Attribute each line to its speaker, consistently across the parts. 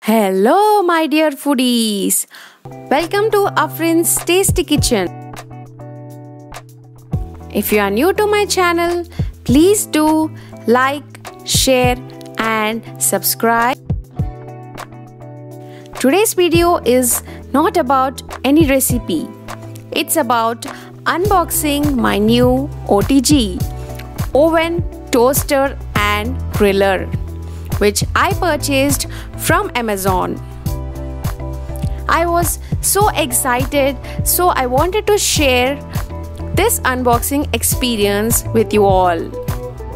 Speaker 1: Hello, my dear foodies. Welcome to Afrin's Tasty Kitchen. If you are new to my channel, please do like, share, and subscribe. Today's video is not about any recipe. It's about unboxing my new OTG, oven, toaster, and griller, which I purchased from Amazon. I was so excited, so I wanted to share this unboxing experience with you all.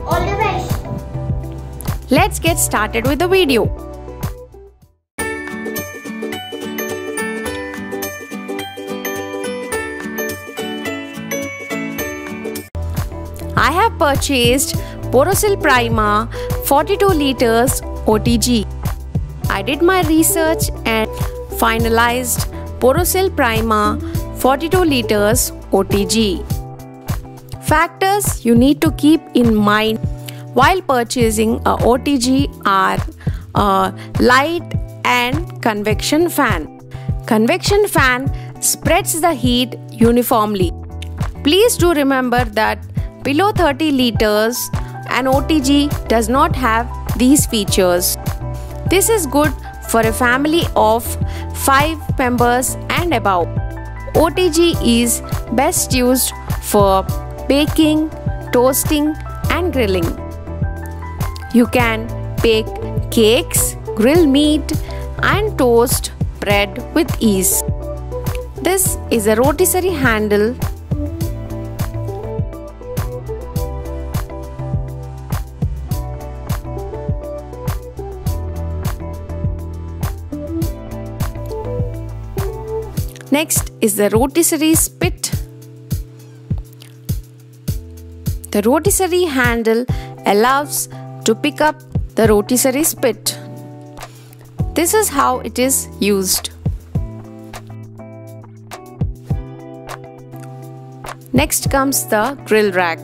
Speaker 2: All the best.
Speaker 1: Let's get started with the video. I have purchased Borosil Prima 42 liters OTG. I did my research and finalized Borosil Prima 42 liters OTG. Factors you need to keep in mind while purchasing a OTG are a light and convection fan. Convection fan spreads the heat uniformly. Please do remember that below 30 liters an OTG does not have these features. This is good for a family of 5 members and above. OTG is best used for baking, toasting, and grilling. You can bake cakes, grill meat, and toast bread with ease. This is a rotisserie handle. Next is the rotisserie spit. The rotisserie handle allows to pick up the rotisserie spit. This is how it is used. Next comes the grill rack.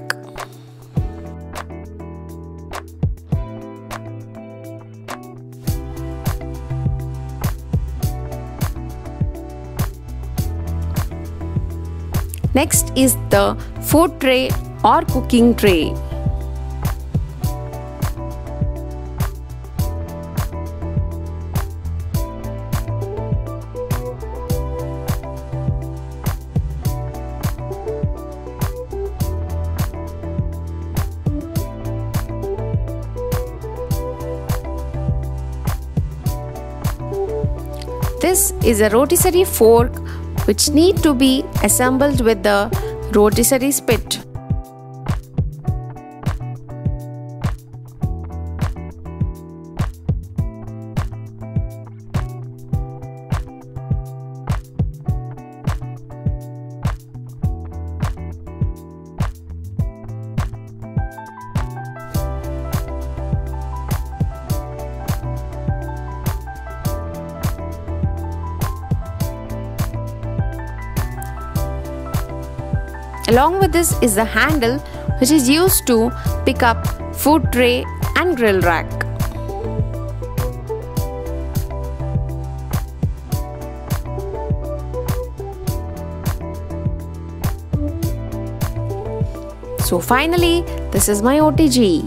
Speaker 1: Next is the food tray or cooking tray. This is a rotisserie fork which need to be assembled with the rotisserie spit. Along with this is the handle which is used to pick up food tray and grill rack. So finally, this is my OTG.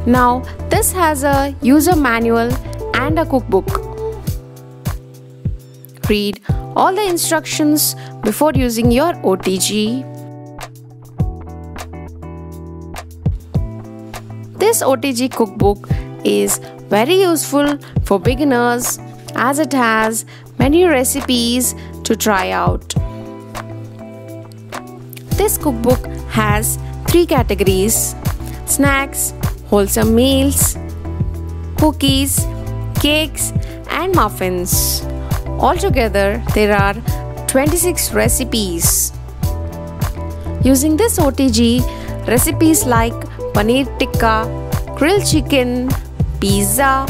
Speaker 1: Now this has a user manual and a cookbook. Read all the instructions before using your OTG. This OTG cookbook is very useful for beginners as it has many recipes to try out. This cookbook has 3 categories: snacks, wholesome meals, cookies, cakes, and muffins. Altogether, there are 26 recipes. Using this OTG, recipes like paneer tikka, grilled chicken, pizza,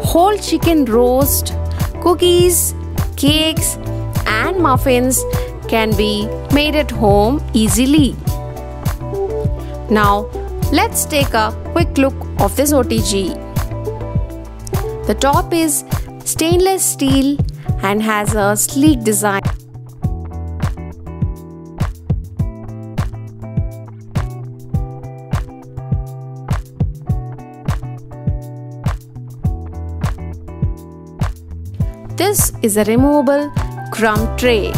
Speaker 1: whole chicken roast, cookies, cakes, and muffins can be made at home easily. Now, let's take a quick look of this OTG. The top is stainless steel and has a sleek design. This is a removable crumb tray.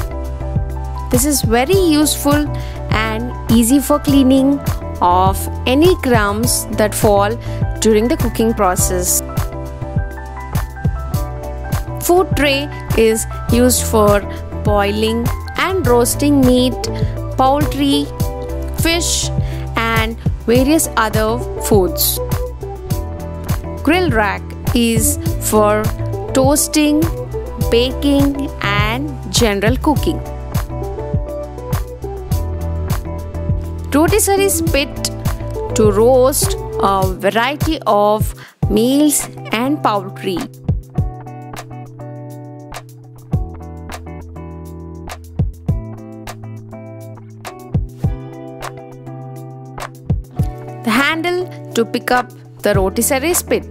Speaker 1: This is very useful and easy for cleaning of any crumbs that fall during the cooking process. Food tray is used for boiling and roasting meat, poultry, fish and various other foods. Grill rack is for toasting, baking and general cooking. Rotisserie spit to roast a variety of meals and poultry. The handle to pick up the rotisserie spit.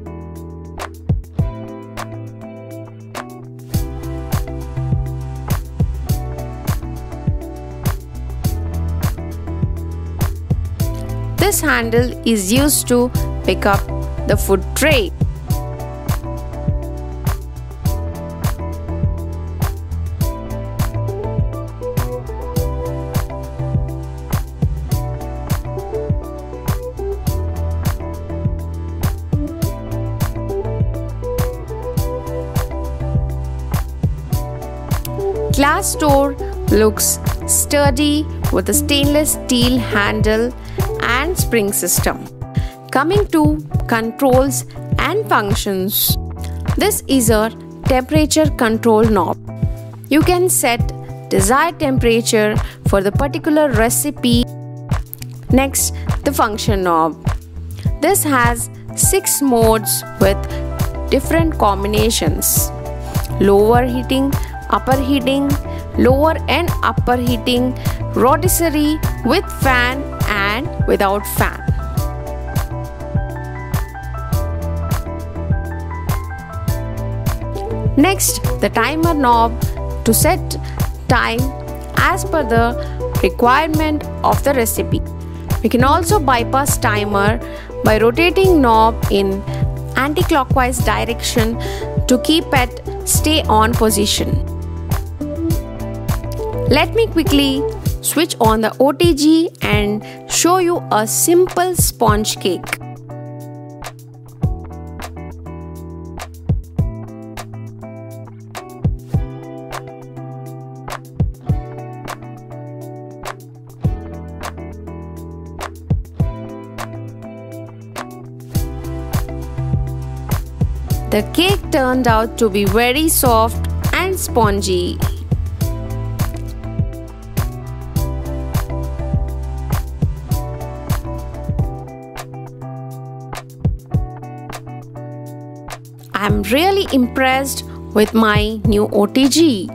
Speaker 1: This handle is used to pick up the food tray. Glass door looks sturdy with a stainless steel handle and spring system. Coming to controls and functions. This is a temperature control knob. You can set desired temperature for the particular recipe. Next, the function knob. This has 6 modes with different combinations. Lower heating, upper heating, lower and upper heating, rotisserie with fan and without fan. Next, the timer knob to set time as per the requirement of the recipe. We can also bypass timer by rotating knob in anti-clockwise direction to keep it stay on position. Let me quickly switch on the OTG and show you a simple sponge cake. The cake turned out to be very soft and spongy. I'm really impressed with my new OTG.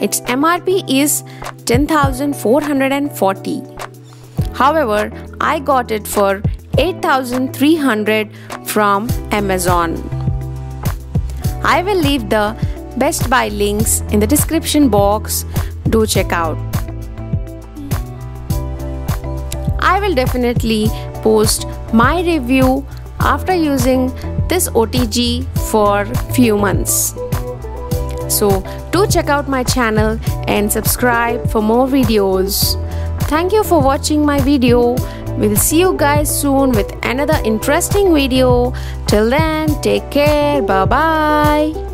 Speaker 1: Its MRP is 10,440. However, I got it for 8,300 from Amazon. I will leave the Best Buy links in the description box. Do check out. I will definitely post my review after using this OTG for few months. So do check out my channel and subscribe for more videos. Thank you for watching my video. We'll see you guys soon with another interesting video. Till then, take care. Bye bye.